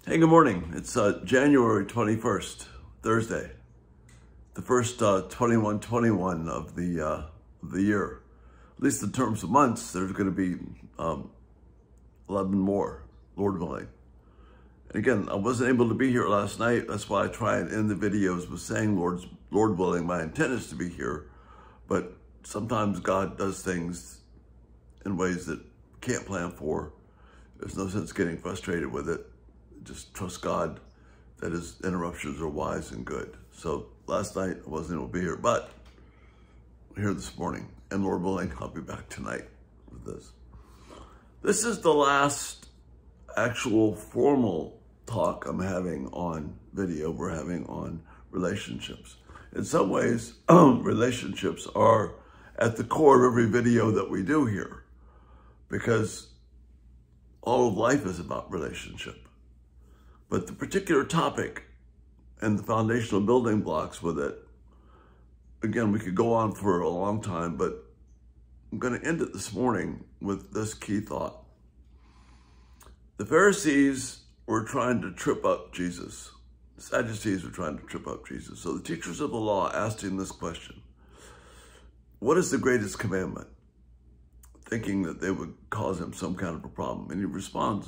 Hey, good morning. It's January 21st, Thursday, the first 21 of the year. At least in terms of months, there's going to be 11 more, Lord willing. And again, I wasn't able to be here last night. That's why I try and end the videos with saying, Lord willing, my intent is to be here. But sometimes God does things in ways that we can't plan for. There's no sense getting frustrated with it. Just trust God that his interruptions are wise and good. So last night I wasn't able to be here, but I'm here this morning. And Lord willing, I'll be back tonight with this. This is the last actual formal talk I'm having on video, we're having on relationships. In some ways, relationships are at the core of every video that we do here, because all of life is about relationship. But the particular topic and the foundational building blocks with it, again, we could go on for a long time, but I'm going to end it this morning with this key thought. The Pharisees were trying to trip up Jesus. The Sadducees were trying to trip up Jesus. So the teachers of the law asked him this question: what is the greatest commandment? Thinking that they would cause him some kind of a problem. And he responds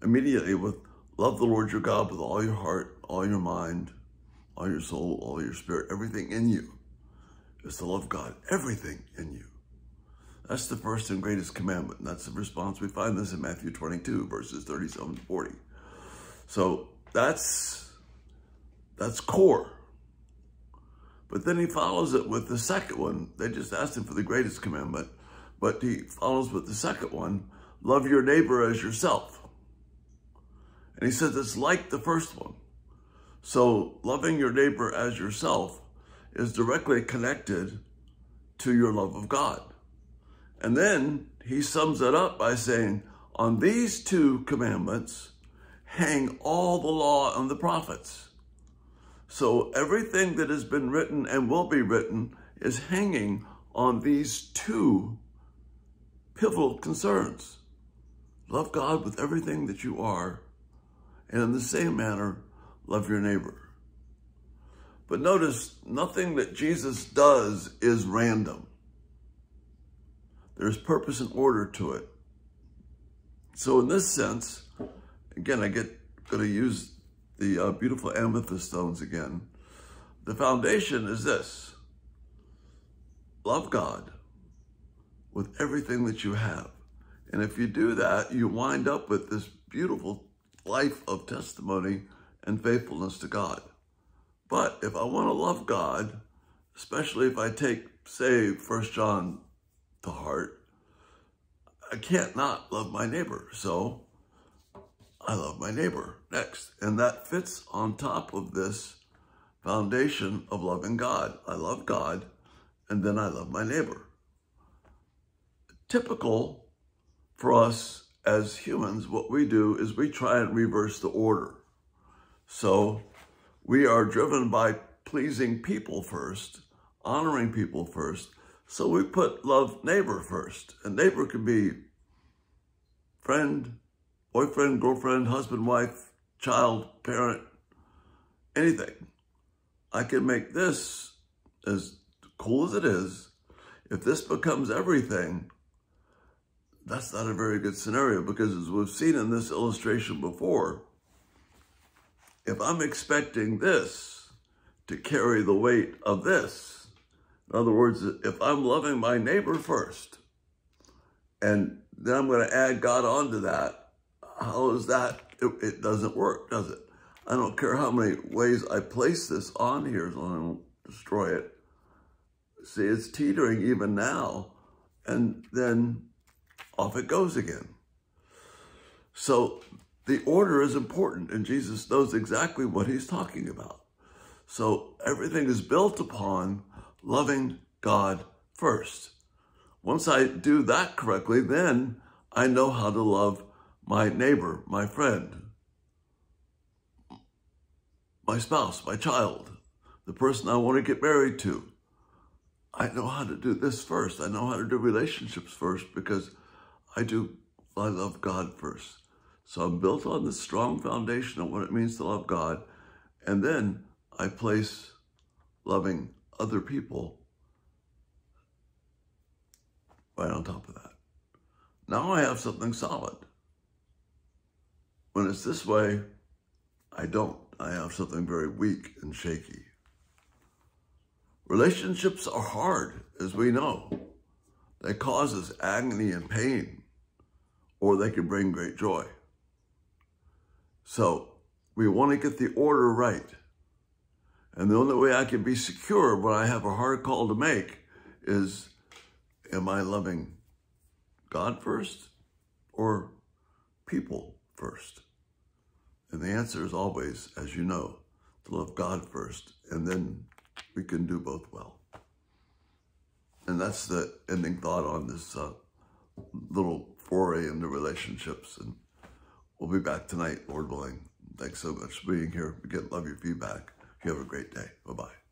immediately with, love the Lord your God with all your heart, all your mind, all your soul, all your spirit. Everything in you is to love God, everything in you. That's the first and greatest commandment. And that's the response. We find this in Matthew 22, verses 37 to 40. So that's core. But then he follows it with the second one. They just asked him for the greatest commandment, but he follows with the second one, love your neighbor as yourself. And he says it's like the first one. So loving your neighbor as yourself is directly connected to your love of God. And then he sums it up by saying, on these two commandments hang all the law and the prophets. So everything that has been written and will be written is hanging on these two pivotal concerns. Love God with everything that you are, and in the same manner, love your neighbor. But notice, nothing that Jesus does is random. There's purpose and order to it. So in this sense, again, I'm going to use the beautiful amethyst stones again. The foundation is this: love God with everything that you have. And if you do that, you wind up with this beautiful life of testimony and faithfulness to God. But if I want to love God, especially if I take, say, 1 John to heart, I can't not love my neighbor. So I love my neighbor next. And that fits on top of this foundation of loving God. I love God, and then I love my neighbor. Typical for us as humans, what we do is we try and reverse the order. So we are driven by pleasing people first, honoring people first. So we put love neighbor first. And neighbor can be friend, boyfriend, girlfriend, husband, wife, child, parent, anything. I can make this, as cool as it is, if this becomes everything, that's not a very good scenario, because as we've seen in this illustration before, if I'm expecting this to carry the weight of this, in other words, if I'm loving my neighbor first, and then I'm going to add God onto that, how is that? It doesn't work, does it? I don't care how many ways I place this on here, so I don't destroy it. See, it's teetering even now, and then off it goes again. So the order is important, and Jesus knows exactly what he's talking about. So everything is built upon loving God first. Once I do that correctly, then I know how to love my neighbor, my friend, my spouse, my child, the person I want to get married to. I know how to do this first. I know how to do relationships first, because I love God first. So I'm built on this strong foundation of what it means to love God. And then I place loving other people right on top of that. Now I have something solid. When it's this way, I don't. I have something very weak and shaky. Relationships are hard, as we know. They cause us agony and pain, or they can bring great joy. So we want to get the order right. And the only way I can be secure when I have a hard call to make is, am I loving God first or people first? And the answer is always, as you know, to love God first, and then we can do both well. And that's the ending thought on this little foray into relationships. And we'll be back tonight, Lord willing. Thanks so much for being here. We love your feedback. You have a great day. Bye-bye.